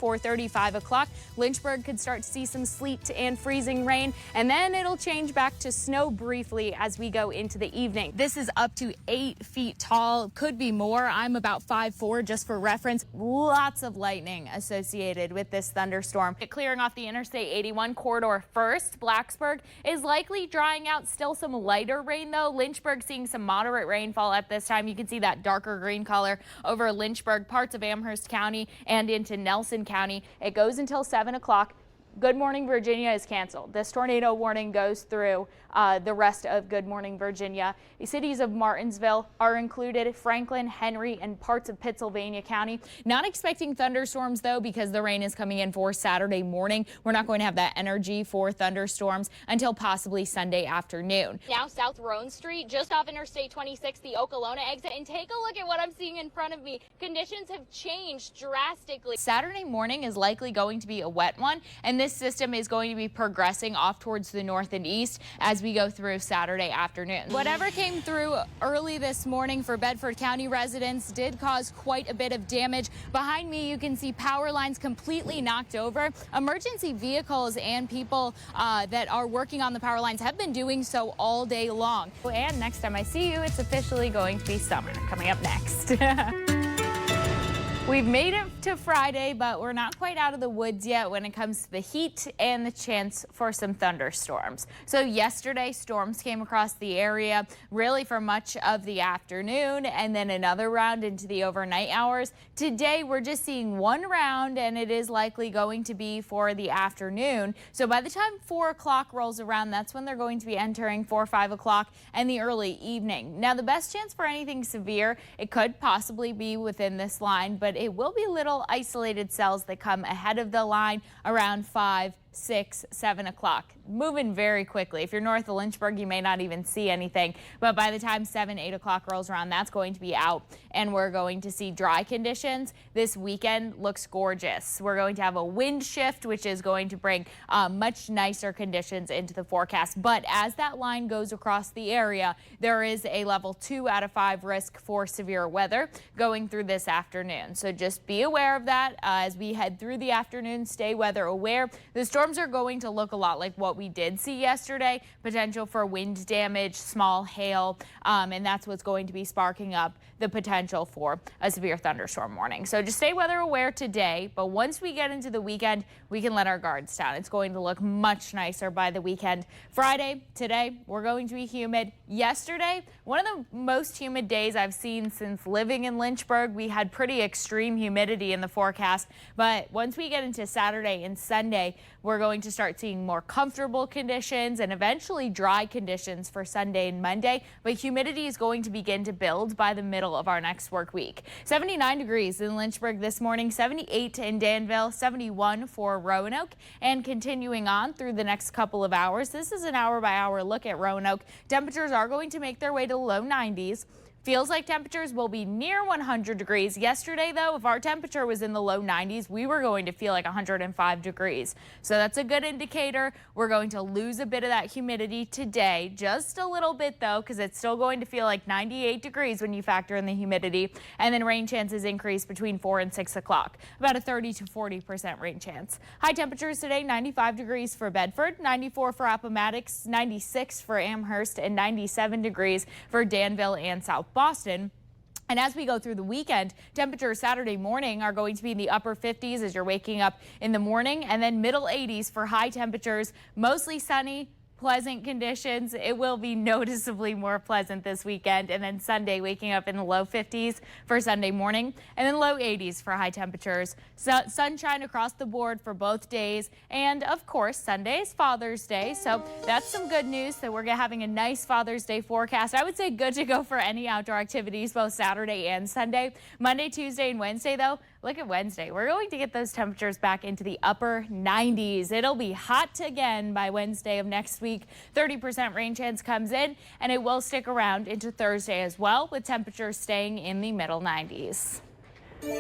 4:30, 5 o'clock. Lynchburg could start to see some sleet and freezing rain, and then it'll change back to snow briefly as we go into the evening. This is up to 8 feet tall, could be more. I'm about 5'4", just for reference. Lots of lightning associated with this thunderstorm. Clearing off the Interstate 81 corridor first, Blacksburg is likely drying out. Still some lighter rain though. Lynchburg seeing some moderate rainfall at this time. You can see that darker green color over Lynchburg, parts of Amherst County and into Nelson County. It goes until 7 o'clock. Good Morning Virginia is canceled. This tornado warning goes through the rest of Good Morning Virginia. The cities of Martinsville are included, Franklin, Henry, and parts of Pittsylvania County. Not expecting thunderstorms though, because the rain is coming in for Saturday morning. We're not going to have that energy for thunderstorms until possibly Sunday afternoon. Now South Roan Street, just off Interstate 26, the Okolona exit, and take a look at what I'm seeing in front of me. Conditions have changed drastically. Saturday morning is likely going to be a wet one, and this system is going to be progressing off towards the north and east as we go through Saturday afternoon. Whatever came through early this morning for Bedford County residents did cause quite a bit of damage. Behind me, you can see power lines completely knocked over. Emergency vehicles and people that are working on the power lines have been doing so all day long. And next time I see you, it's officially going to be summer. Coming up next. We've made it to Friday, but we're not quite out of the woods yet when it comes to the heat and the chance for some thunderstorms. So yesterday, storms came across the area really for much of the afternoon, and then another round into the overnight hours. Today, we're just seeing one round, and it is likely going to be for the afternoon. So by the time 4 o'clock rolls around, that's when they're going to be entering 4 or 5 o'clock and the early evening. Now, the best chance for anything severe, it could possibly be within this line, but it will be little isolated cells that come ahead of the line around 5, 6, 7 o'clock. Moving very quickly. If you're north of Lynchburg, you may not even see anything, but by the time 7, 8 o'clock rolls around, that's going to be out, and we're going to see dry conditions. This weekend looks gorgeous. We're going to have a wind shift, which is going to bring much nicer conditions into the forecast, but as that line goes across the area, there is a level 2 out of 5 risk for severe weather going through this afternoon. So just be aware of that as we head through the afternoon. Stay weather aware. The storms are going to look a lot like what we did see yesterday. Potential for wind damage, small hail, and that's what's going to be sparking up the potential for a severe thunderstorm warning. So just stay weather aware today, but once we get into the weekend, we can let our guards down. It's going to look much nicer by the weekend. Friday, today, we're going to be humid. Yesterday, one of the most humid days I've seen since living in Lynchburg. We had pretty extreme humidity in the forecast, but once we get into Saturday and Sunday, we're going to start seeing more comfortable conditions and eventually dry conditions for Sunday and Monday, but humidity is going to begin to build by the middle of our next work week. 79 degrees in Lynchburg this morning, 78 in Danville, 71 for Roanoke, and continuing on through the next couple of hours. This is an hour-by-hour look at Roanoke. Temperatures are going to make their way to low 90s. Feels like temperatures will be near 100 degrees. Yesterday, though, if our temperature was in the low 90s, we were going to feel like 105 degrees. So that's a good indicator. We're going to lose a bit of that humidity today, just a little bit, though, because it's still going to feel like 98 degrees when you factor in the humidity. And then rain chances increase between 4 and 6 o'clock, about a 30 to 40% rain chance. High temperatures today, 95 degrees for Bedford, 94 for Appomattox, 96 for Amherst, and 97 degrees for Danville and South Boston. And as we go through the weekend, temperatures Saturday morning are going to be in the upper 50s as you're waking up in the morning, and then middle 80s for high temperatures, mostly sunny, pleasant conditions. It will be noticeably more pleasant this weekend. And then Sunday, waking up in the low 50s for Sunday morning, and then low 80s for high temperatures. Sunshine across the board for both days. And of course, Sunday is Father's Day. So that's some good news that we're having a nice Father's Day forecast. I would say good to go for any outdoor activities, both Saturday and Sunday. Monday, Tuesday, and Wednesday, though, look at Wednesday. We're going to get those temperatures back into the upper 90s. It'll be hot again by Wednesday of next week. 30% rain chance comes in, and it will stick around into Thursday as well, with temperatures staying in the middle 90s.